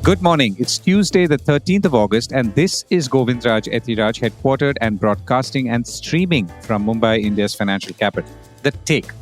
Good morning. It's Tuesday, the 13th of August, and this is Govindraj Ethiraj, headquartered and broadcasting and streaming from Mumbai, India's financial capital. The take.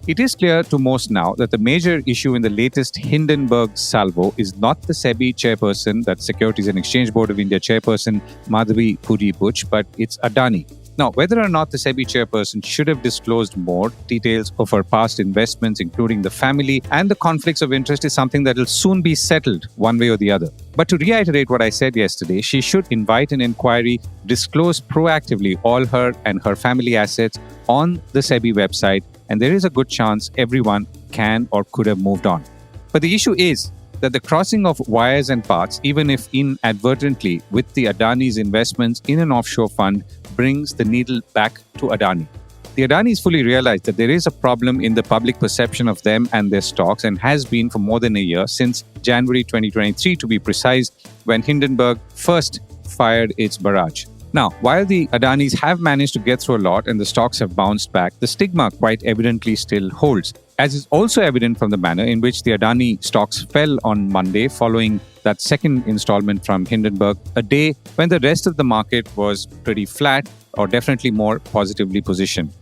It is clear to most now that the major issue in the latest Hindenburg salvo is not the Sebi chairperson, that's Securities and Exchange Board of India chairperson Madhabi Puri Buch, but it's Adani. Now, whether or not the Sebi chairperson should have disclosed more details of her past investments, including the family and the conflicts of interest, is something that will soon be settled one way or the other. But to reiterate what I said yesterday, she should invite an inquiry, disclose proactively all her and her family assets on the Sebi website, and there is a good chance everyone can or could have moved on. But the issue is that the crossing of wires and paths, even if inadvertently, with the Adani's investments in an offshore fund, brings the needle back to Adani. The Adanis fully realize that there is a problem in the public perception of them and their stocks, and has been for more than a year, since January 2023 to be precise, when Hindenburg first fired its barrage. Now, while the Adanis have managed to get through a lot and the stocks have bounced back, the stigma quite evidently still holds, as is also evident from the manner in which the Adani stocks fell on Monday following that second installment from Hindenburg, a day when the rest of the market was pretty flat or definitely more positively positioned.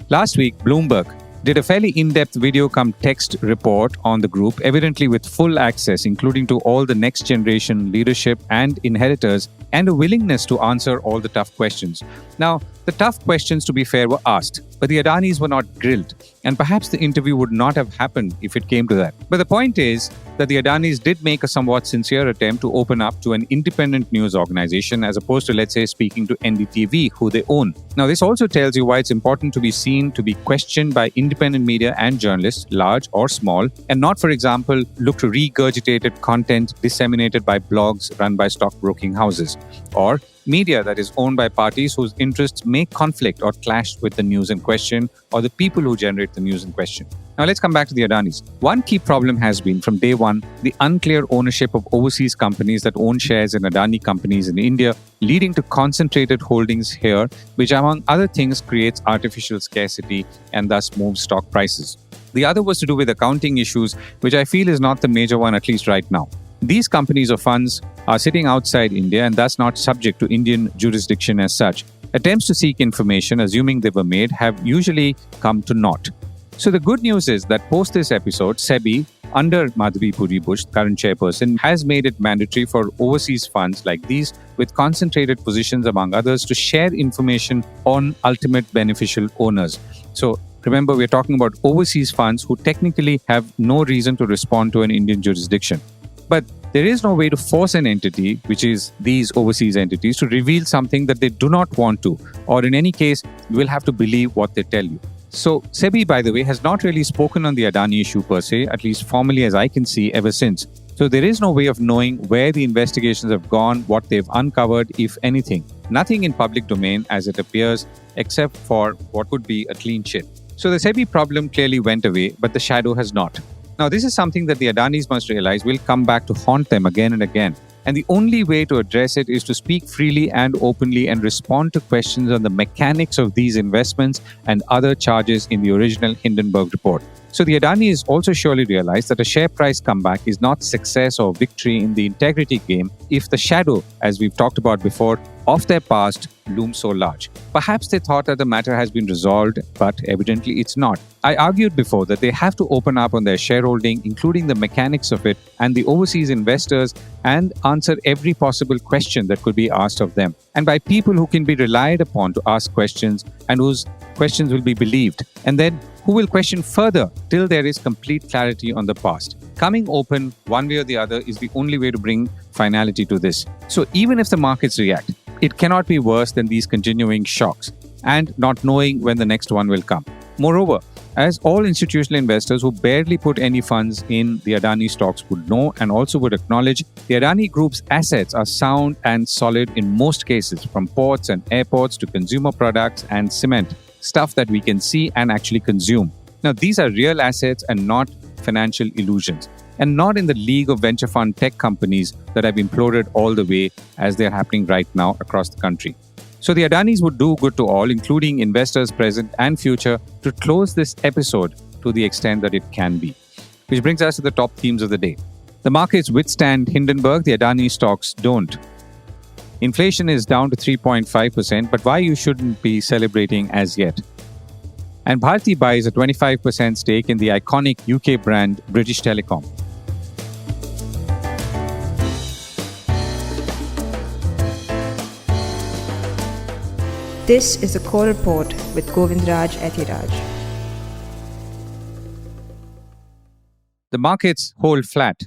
Last week, Bloomberg did a fairly in-depth video-cum-text report on the group, evidently with full access, including to all the next-generation leadership and inheritors, and a willingness to answer all the tough questions. Now, the tough questions, to be fair, were asked, but the Adanis were not grilled, and perhaps the interview would not have happened if it came to that. But the point is that the Adanis did make a somewhat sincere attempt to open up to an independent news organization, as opposed to, let's say, speaking to NDTV, who they own. Now, this also tells you why it's important to be seen to be questioned by independent media and journalists, large or small, and not, for example, look to regurgitated content disseminated by blogs run by stockbroking houses, or media that is owned by parties whose interests may conflict or clash with the news in question or the people who generate the news in question. Now, let's come back to the Adanis. One key problem has been, from day one, the unclear ownership of overseas companies that own shares in Adani companies in India, leading to concentrated holdings here, which, among other things, creates artificial scarcity and thus moves stock prices. The other was to do with accounting issues, which I feel is not the major one, at least right now. These companies or funds are sitting outside India and thus not subject to Indian jurisdiction as such. Attempts to seek information, assuming they were made, have usually come to naught. So the good news is that post this episode, Sebi, under Madhabi Puri Buch, current chairperson, has made it mandatory for overseas funds like these, with concentrated positions among others, to share information on ultimate beneficial owners. So remember, we're talking about overseas funds who technically have no reason to respond to an Indian jurisdiction. But there is no way to force an entity, which is these overseas entities, to reveal something that they do not want to, or in any case, you will have to believe what they tell you. So, Sebi, by the way, has not really spoken on the Adani issue per se, at least formally as I can see, ever since. So there is no way of knowing where the investigations have gone, what they've uncovered, if anything. Nothing in public domain as it appears, except for what would be a clean sheet. So the Sebi problem clearly went away, but the shadow has not. Now, this is something that the Adanis must realize will come back to haunt them again and again. And the only way to address it is to speak freely and openly and respond to questions on the mechanics of these investments and other charges in the original Hindenburg report. So the Adanis also surely realize that a share price comeback is not success or victory in the integrity game if the shadow, as we've talked about before, of their past looms so large. Perhaps they thought that the matter has been resolved, but evidently it's not. I argued before that they have to open up on their shareholding, including the mechanics of it, and the overseas investors, and answer every possible question that could be asked of them, and by people who can be relied upon to ask questions and whose questions will be believed, and then who will question further till there is complete clarity on the past. Coming open one way or the other is the only way to bring finality to this. So even if the markets react, it cannot be worse than these continuing shocks and not knowing when the next one will come. Moreover, as all institutional investors who barely put any funds in the Adani stocks would know and also would acknowledge, the Adani Group's assets are sound and solid in most cases, from ports and airports to consumer products and cement, stuff that we can see and actually consume. Now, these are real assets and not financial illusions, and not in the league of venture fund tech companies that have imploded all the way as they're happening right now across the country. So the Adanis would do good to all, including investors present and future, to close this episode to the extent that it can be. Which brings us to the top themes of the day. The markets withstand Hindenburg, the Adani stocks don't. Inflation is down to 3.5%, but why you shouldn't be celebrating as yet. And Bharti buys a 25% stake in the iconic UK brand British Telecom. This is a core report with Govindraj Ethiraj. The markets hold flat.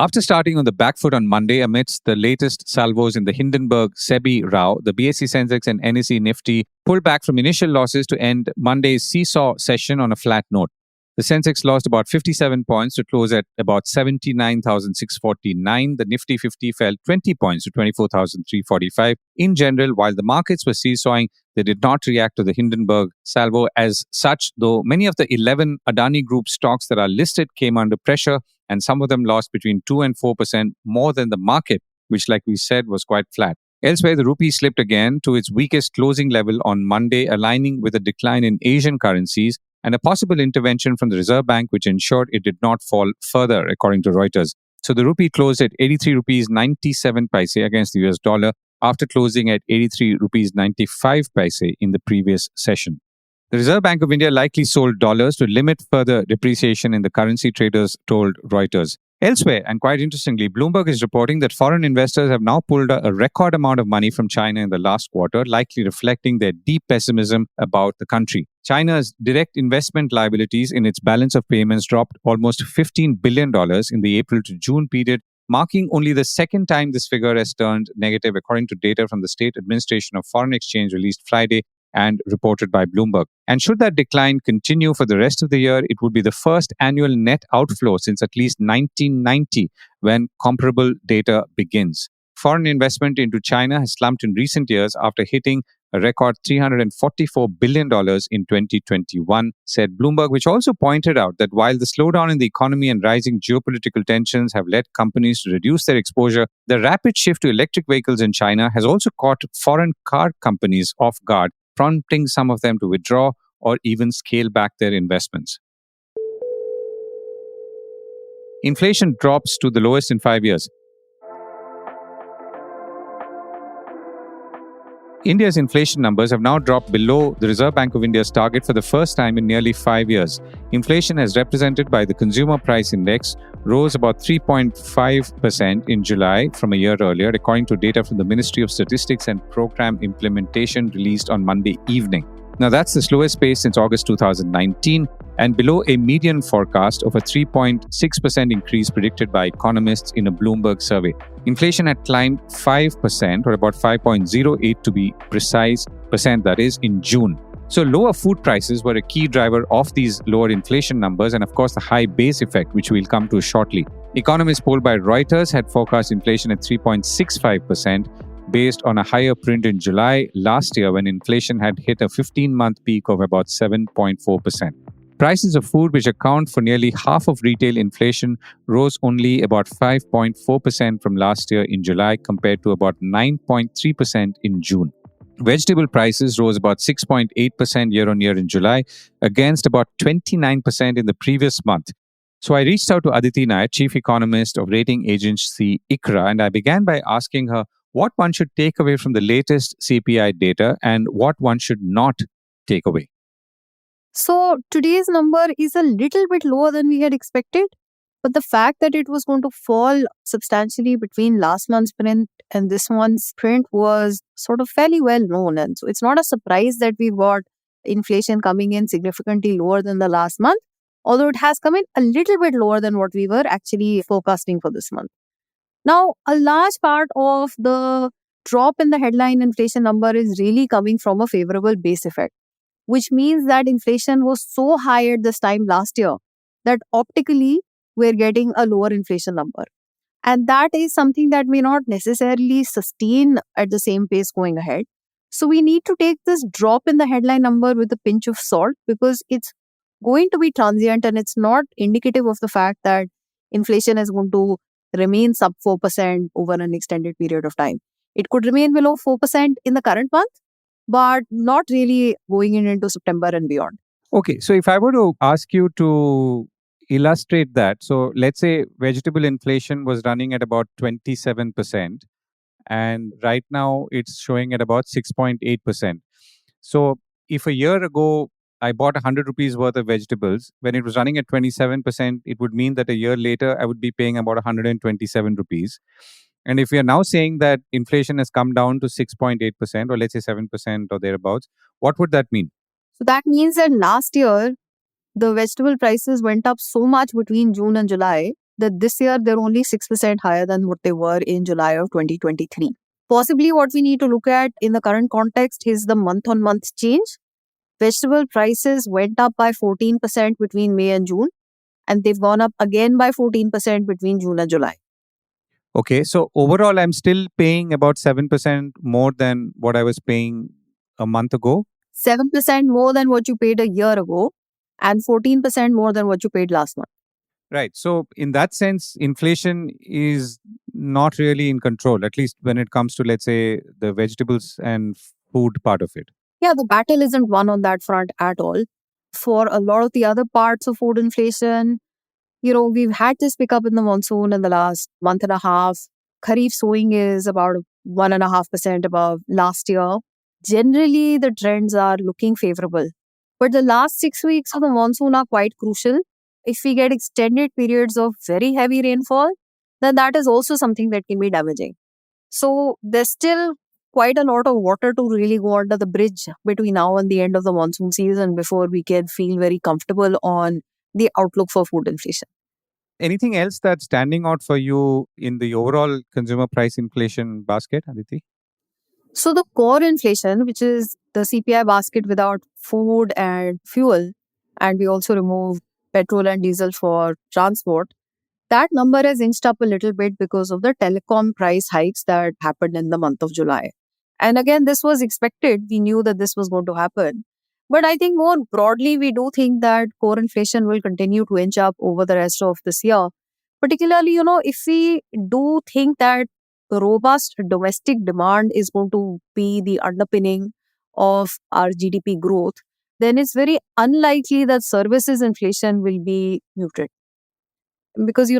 After starting on the back foot on Monday amidst the latest salvos in the Hindenburg Sebi row, the BSE Sensex and NSE Nifty pulled back from initial losses to end Monday's seesaw session on a flat note. The Sensex lost about 57 points to close at about 79,649. The Nifty 50 fell 20 points to 24,345. In general, while the markets were seesawing, they did not react to the Hindenburg salvo as such, though many of the 11 Adani Group stocks that are listed came under pressure, and some of them lost between 2 and 4% more than the market, which, like we said, was quite flat. Elsewhere, the rupee slipped again to its weakest closing level on Monday, aligning with a decline in Asian currencies and a possible intervention from the Reserve Bank, which ensured it did not fall further, according to Reuters. So the rupee closed at 83 rupees 97 paise against the US dollar after closing at 83 rupees 95 paise in the previous session. The Reserve Bank of India likely sold dollars to limit further depreciation in the currency, traders told Reuters. Elsewhere, and quite interestingly, Bloomberg is reporting that foreign investors have now pulled a record amount of money from China in the last quarter, likely reflecting their deep pessimism about the country. China's direct investment liabilities in its balance of payments dropped almost $15 billion in the April to June period, marking only the second time this figure has turned negative, according to data from the State Administration of Foreign Exchange released Friday and reported by Bloomberg. And should that decline continue for the rest of the year, it would be the first annual net outflow since at least 1990, when comparable data begins. Foreign investment into China has slumped in recent years after hitting a record $344 billion in 2021, said Bloomberg, which also pointed out that while the slowdown in the economy and rising geopolitical tensions have led companies to reduce their exposure, the rapid shift to electric vehicles in China has also caught foreign car companies off guard, prompting some of them to withdraw or even scale back their investments. Inflation drops to the lowest in 5 years. India's inflation numbers have now dropped below the Reserve Bank of India's target for the first time in nearly 5 years. Inflation, as represented by the Consumer Price Index, rose about 3.5% in July from a year earlier, according to data from the Ministry of Statistics and Program Implementation released on Monday evening. Now, that's the slowest pace since August 2019 and below a median forecast of a 3.6% increase predicted by economists in a Bloomberg survey. Inflation had climbed 5%, or about 5.08 to be precise, percent that is, in June. So lower food prices were a key driver of these lower inflation numbers, and of course the high base effect, which we'll come to shortly. Economists polled by Reuters had forecast inflation at 3.65%, based on a higher print in July last year when inflation had hit a 15-month peak of about 7.4%. Prices of food, which account for nearly half of retail inflation, rose only about 5.4% from last year in July compared to about 9.3% in June. Vegetable prices rose about 6.8% year-on-year in July against about 29% in the previous month. So I reached out to Aditi Nayar, chief economist of rating agency ICRA, and I began by asking her what one should take away from the latest CPI data and what one should not take away. So today's number is a little bit lower than we had expected, but the fact that it was going to fall substantially between last month's print and this month's print was sort of fairly well known. And so it's not a surprise that we've got inflation coming in significantly lower than the last month, although it has come in a little bit lower than what we were actually forecasting for this month. Now, a large part of the drop in the headline inflation number is really coming from a favorable base effect, which means that inflation was so high at this time last year that optically we're getting a lower inflation number. And that is something that may not necessarily sustain at the same pace going ahead. So we need to take this drop in the headline number with a pinch of salt because it's going to be transient and it's not indicative of the fact that inflation is going to remain sub 4% over an extended period of time. It could remain below 4% in the current month, but not really going into September and beyond. Okay, so if I were to ask you to illustrate that, so let's say vegetable inflation was running at about 27%, and right now it's showing at about 6.8%. So if a year ago I bought 100 rupees worth of vegetables, when it was running at 27%, it would mean that a year later I would be paying about 127 rupees. And if we are now saying that inflation has come down to 6.8%, or let's say 7% or thereabouts, what would that mean? So that means that last year, the vegetable prices went up so much between June and July that this year they're only 6% higher than what they were in July of 2023. Possibly what we need to look at in the current context is the month-on-month change. Vegetable prices went up by 14% between May and June, and they've gone up again by 14% between June and July. Okay, so overall I'm still paying about 7% more than what I was paying a month ago. 7% more than what you paid a year ago, and 14% more than what you paid last month. Right. So in that sense, inflation is not really in control, at least when it comes to, let's say, the vegetables and food part of it. Yeah, the battle isn't won on that front at all. For a lot of the other parts of food inflation, we've had this pickup in the monsoon in the last month and a half. Kharif sowing is about 1.5% above last year. Generally, the trends are looking favorable. But the last 6 weeks of the monsoon are quite crucial. If we get extended periods of very heavy rainfall, then that is also something that can be damaging. So there's still quite a lot of water to really go under the bridge between now and the end of the monsoon season before we can feel very comfortable on the outlook for food inflation. Anything else that's standing out for you in the overall consumer price inflation basket, Aditi? So the core inflation, which is the CPI basket without food and fuel, and we also remove petrol and diesel for transport, that number has inched up a little bit because of the telecom price hikes that happened in the month of July. And again, this was expected. We knew that this was going to happen. But I think more broadly, we do think that core inflation will continue to inch up over the rest of this year. Particularly, if we do think that robust domestic demand is going to be the underpinning of our GDP growth, then it's very unlikely that services inflation will be muted. Because,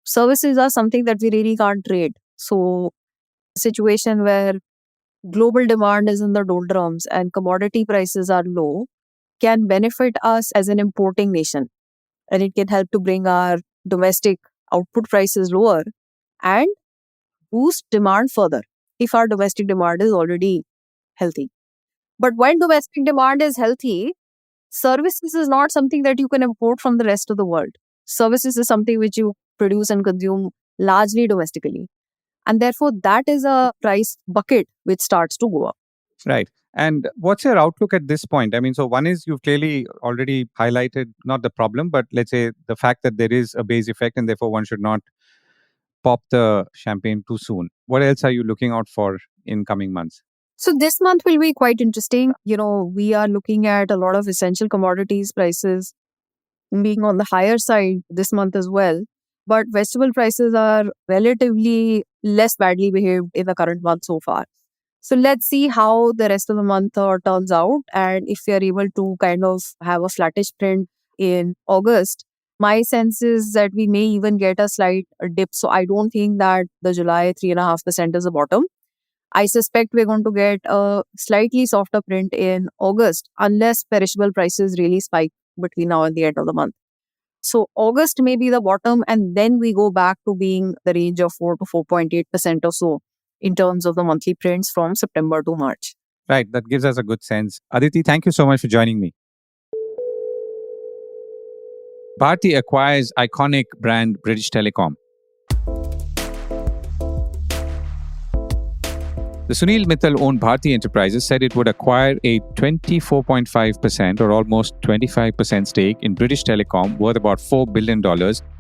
services are something that we really can't trade. So, a situation where global demand is in the doldrums and commodity prices are low can benefit us as an importing nation. And it can help to bring our domestic output prices lower and boost demand further if our domestic demand is already healthy. But when domestic demand is healthy, services is not something that you can import from the rest of the world. Services is something which you produce and consume largely domestically. And therefore, that is a price bucket which starts to go up. Right. And what's your outlook at this point? I mean, so one is you've clearly already highlighted not the problem, but let's say the fact that there is a base effect and therefore one should not pop the champagne too soon. What else are you looking out for in coming months? So this month will be quite interesting. We are looking at a lot of essential commodities prices being on the higher side this month as well. But vegetable prices are relatively less badly behaved in the current month so far. So let's see how the rest of the month turns out. And if we are able to kind of have a flattish print in August, my sense is that we may even get a slight dip. So I don't think that the July 3.5% is the bottom. I suspect we're going to get a slightly softer print in August unless perishable prices really spike between now and the end of the month. So August may be the bottom, and then we go back to being the range of 4 to 4.8% or so in terms of the monthly prints from September to March. Right. That gives us a good sense. Aditi, thank you so much for joining me. Bharti acquires iconic brand British Telecom. The Sunil Mittal-owned Bharti Enterprises said it would acquire a 24.5% or almost 25% stake in British Telecom worth about $4 billion,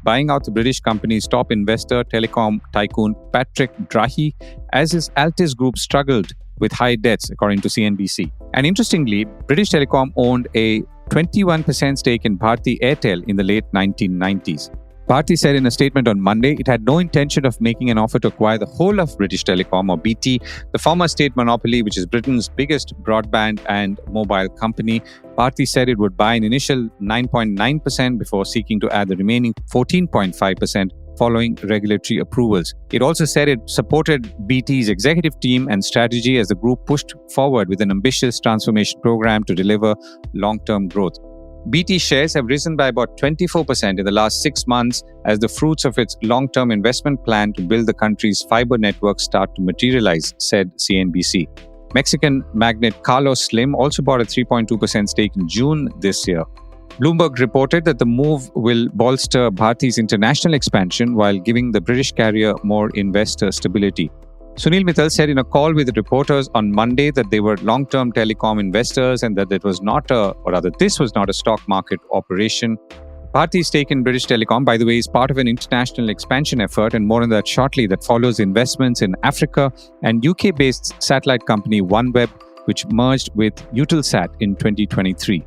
buying out the British company's top investor, telecom tycoon Patrick Drahi, as his Altis Group struggled with high debts, according to CNBC. And interestingly, British Telecom owned a 21% stake in Bharti Airtel in the late 1990s. Bharti said in a statement on Monday it had no intention of making an offer to acquire the whole of British Telecom, or BT, the former state monopoly, which is Britain's biggest broadband and mobile company. Bharti said it would buy an initial 9.9% before seeking to add the remaining 14.5% following regulatory approvals. It also said it supported BT's executive team and strategy as the group pushed forward with an ambitious transformation program to deliver long-term growth. BT shares have risen by about 24% in the last 6 months as the fruits of its long-term investment plan to build the country's fiber network start to materialize, said CNBC. Mexican magnate Carlos Slim also bought a 3.2% stake in June this year. Bloomberg reported that the move will bolster Bharti's international expansion while giving the British carrier more investor stability. Sunil Mittal said in a call with reporters on Monday that they were long-term telecom investors and that this was not a stock market operation. Bharti's stake in British Telecom, by the way, is part of an international expansion effort, and more on that shortly, that follows investments in Africa and UK-based satellite company OneWeb, which merged with Eutelsat in 2023.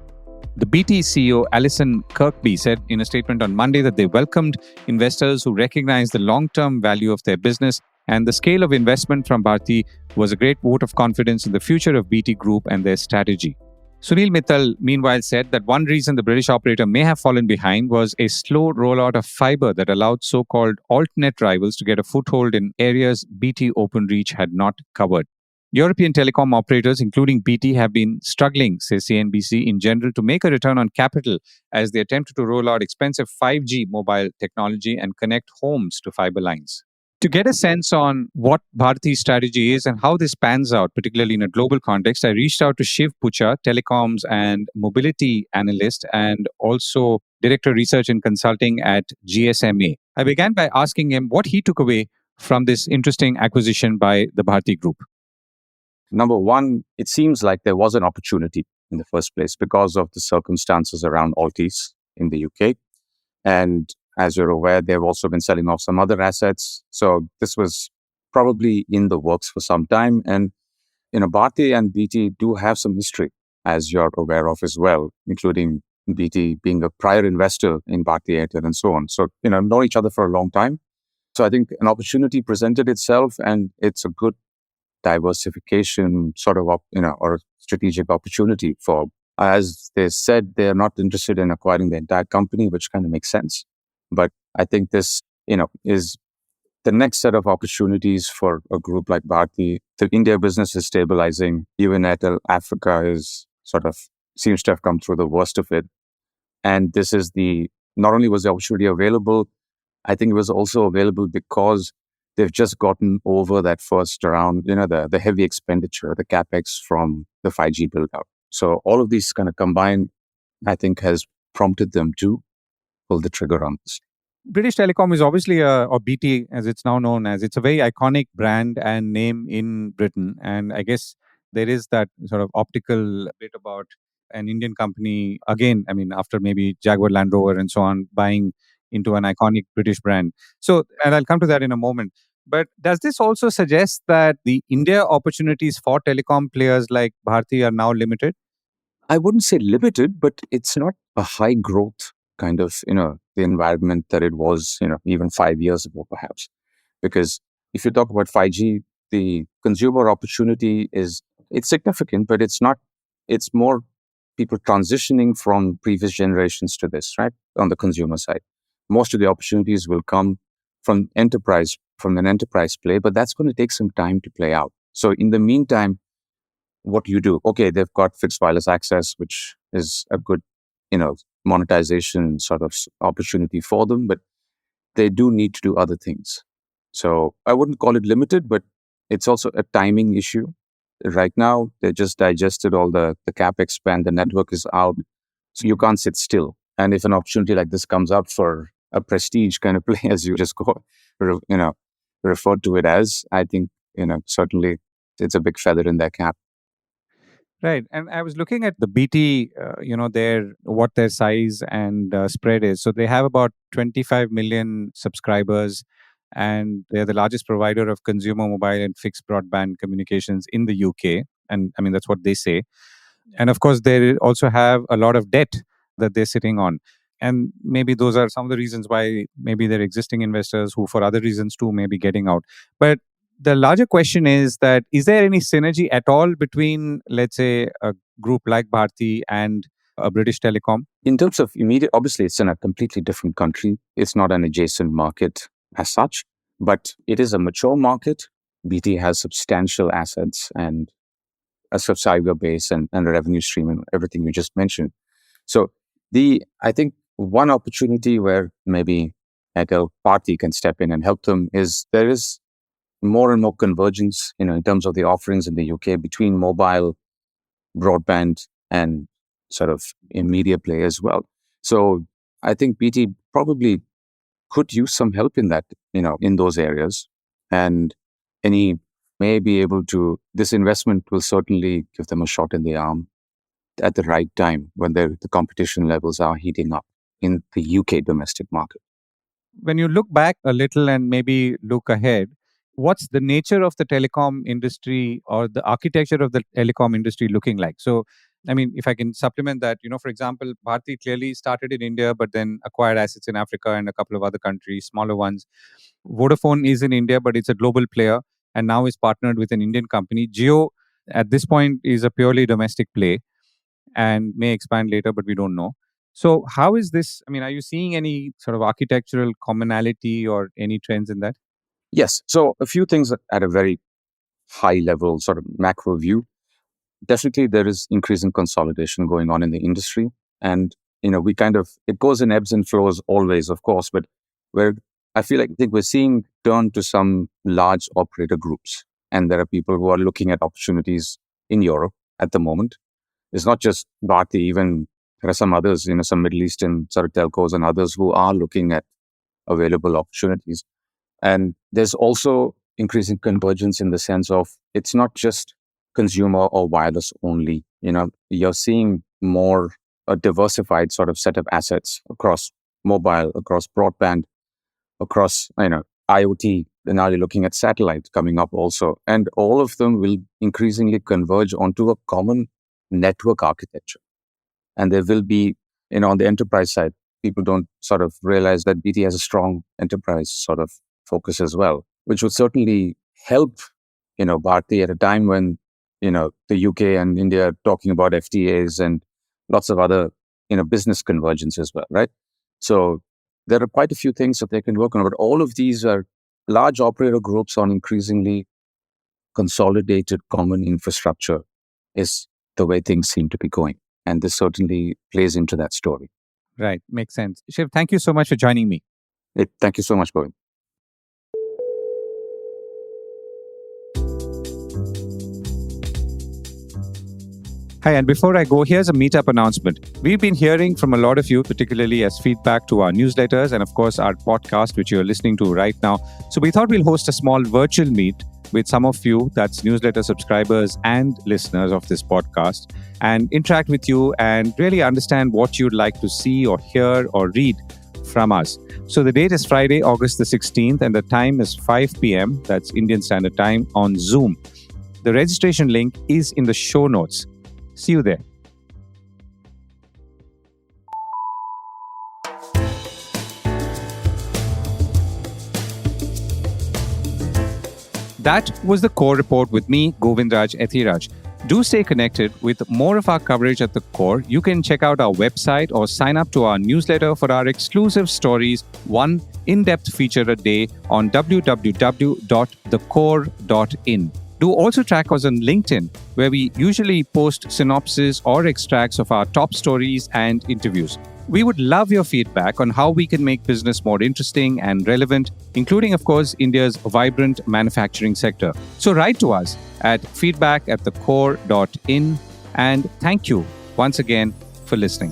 The BT CEO Alison Kirkby said in a statement on Monday that they welcomed investors who recognize the long-term value of their business, and the scale of investment from Bharti was a great vote of confidence in the future of BT Group and their strategy. Sunil Mittal, meanwhile, said that one reason the British operator may have fallen behind was a slow rollout of fiber that allowed so-called altnet rivals to get a foothold in areas BT Openreach had not covered. European telecom operators, including BT, have been struggling, says CNBC, in general to make a return on capital as they attempted to roll out expensive 5G mobile technology and connect homes to fiber lines. To get a sense on what Bharti's strategy is and how this pans out, particularly in a global context, I reached out to Shiv Putcha, telecoms and mobility analyst and also director of research and consulting at GSMA. I began by asking him what he took away from this interesting acquisition by the Bharti Group. Number one, it seems like there was an opportunity in the first place because of the circumstances around Altice in the UK. And as you're aware, they've also been selling off some other assets. So this was probably in the works for some time. And, Bharti and BT do have some history, as you're aware of as well, including BT being a prior investor in Bharti Airtel and so on. So, know each other for a long time. So I think an opportunity presented itself, and it's a good diversification sort of, or a strategic opportunity for, as they said, they're not interested in acquiring the entire company, which kind of makes sense. But I think this, is the next set of opportunities for a group like Bharti. The India business is stabilizing. Even Airtel Africa seems to have come through the worst of it. And this is not only was the opportunity available, I think it was also available because they've just gotten over that first round, the heavy expenditure, the capex from the 5G build out. So all of these kind of combined, I think, has prompted them to pull the trigger on this. British Telecom is obviously, or BT as it's now known as, it's a very iconic brand and name in Britain. And I guess there is that sort of optical bit about an Indian company, again, after maybe Jaguar Land Rover and so on, buying into an iconic British brand. So, and I'll come to that in a moment. But does this also suggest that the India opportunities for telecom players like Bharti are now limited? I wouldn't say limited, but it's not a high growth kind of, the environment that it was, even 5 years ago, perhaps. Because if you talk about 5G, the consumer opportunity it's significant, but it's more people transitioning from previous generations to this, right? On the consumer side. Most of the opportunities will come from an enterprise play, but that's going to take some time to play out. So in the meantime, what do you do? Okay, they've got fixed wireless access, which is a good, monetization sort of opportunity for them, but they do need to do other things. So I wouldn't call it limited, but it's also a timing issue. Right now, they just digested all the capex spend, the network is out, so you can't sit still. And if an opportunity like this comes up for a prestige kind of play, as you just refer to it as, I think, certainly it's a big feather in their cap. Right. And I was looking at the BT, what their size and spread is. So they have about 25 million subscribers, and they're the largest provider of consumer mobile and fixed broadband communications in the UK. And that's what they say. And of course, they also have a lot of debt that they're sitting on. And maybe those are some of the reasons why maybe they're existing investors who for other reasons too may be getting out. But the larger question is that is there any synergy at all between, let's say, a group like Bharti and a British telecom? In terms of immediate, obviously, it's in a completely different country. It's not an adjacent market as such, but it is a mature market. BT has substantial assets and a subscriber base and a revenue stream and everything you just mentioned. So I think one opportunity where maybe Airtel Bharti can step in and help them is there is more and more convergence, in terms of the offerings in the UK between mobile, broadband, and sort of in media play as well. So I think BT probably could use some help in that, in those areas. And any may be able to, this investment will certainly give them a shot in the arm at the right time when the competition levels are heating up in the UK domestic market. When you look back a little and maybe look ahead, what's the nature of the telecom industry or the architecture of the telecom industry looking like? So, I mean, if I can supplement that, for example, Bharti clearly started in India, but then acquired assets in Africa and a couple of other countries, smaller ones. Vodafone is in India, but it's a global player and now is partnered with an Indian company. Jio, at this point, is a purely domestic play and may expand later, but we don't know. So how is this? I mean, are you seeing any sort of architectural commonality or any trends in that? Yes. So a few things at a very high level, sort of macro view. Definitely there is increasing consolidation going on in the industry. And, it goes in ebbs and flows always, of course, but I think we're seeing turn to some large operator groups. And there are people who are looking at opportunities in Europe at the moment. It's not just Bharti, even there are some others, some Middle Eastern sort of telcos and others who are looking at available opportunities. And there's also increasing convergence in the sense of it's not just consumer or wireless only. You're seeing more a diversified sort of set of assets across mobile, across broadband, across, IoT. And now you're looking at satellite coming up also. And all of them will increasingly converge onto a common network architecture. And there will be, on the enterprise side, people don't sort of realize that BT has a strong enterprise sort of focus as well, which would certainly help, Bharti at a time when, the UK and India are talking about FTAs and lots of other, business convergence as well, right? So there are quite a few things that they can work on, but all of these are large operator groups on increasingly consolidated common infrastructure is the way things seem to be going. And this certainly plays into that story. Right. Makes sense. Shiv, thank you so much for joining me. Thank you so much, Govind. Hi, and before I go, here's a meetup announcement. We've been hearing from a lot of you, particularly as feedback to our newsletters and, of course, our podcast, which you're listening to right now. So we thought we'll host a small virtual meet with some of you, that's newsletter subscribers and listeners of this podcast, and interact with you and really understand what you'd like to see or hear or read from us. So the date is Friday, August the 16th, and the time is 5 p.m. That's Indian Standard Time on Zoom. The registration link is in the show notes. See you there. That was the Core Report with me, Govindraj Ethiraj. Do stay connected with more of our coverage at the Core. You can check out our website or sign up to our newsletter for our exclusive stories, one in-depth feature a day on www.thecore.in. Do also track us on LinkedIn, where we usually post synopses or extracts of our top stories and interviews. We would love your feedback on how we can make business more interesting and relevant, including, of course, India's vibrant manufacturing sector. So write to us at feedback@thecore.in. And thank you once again for listening.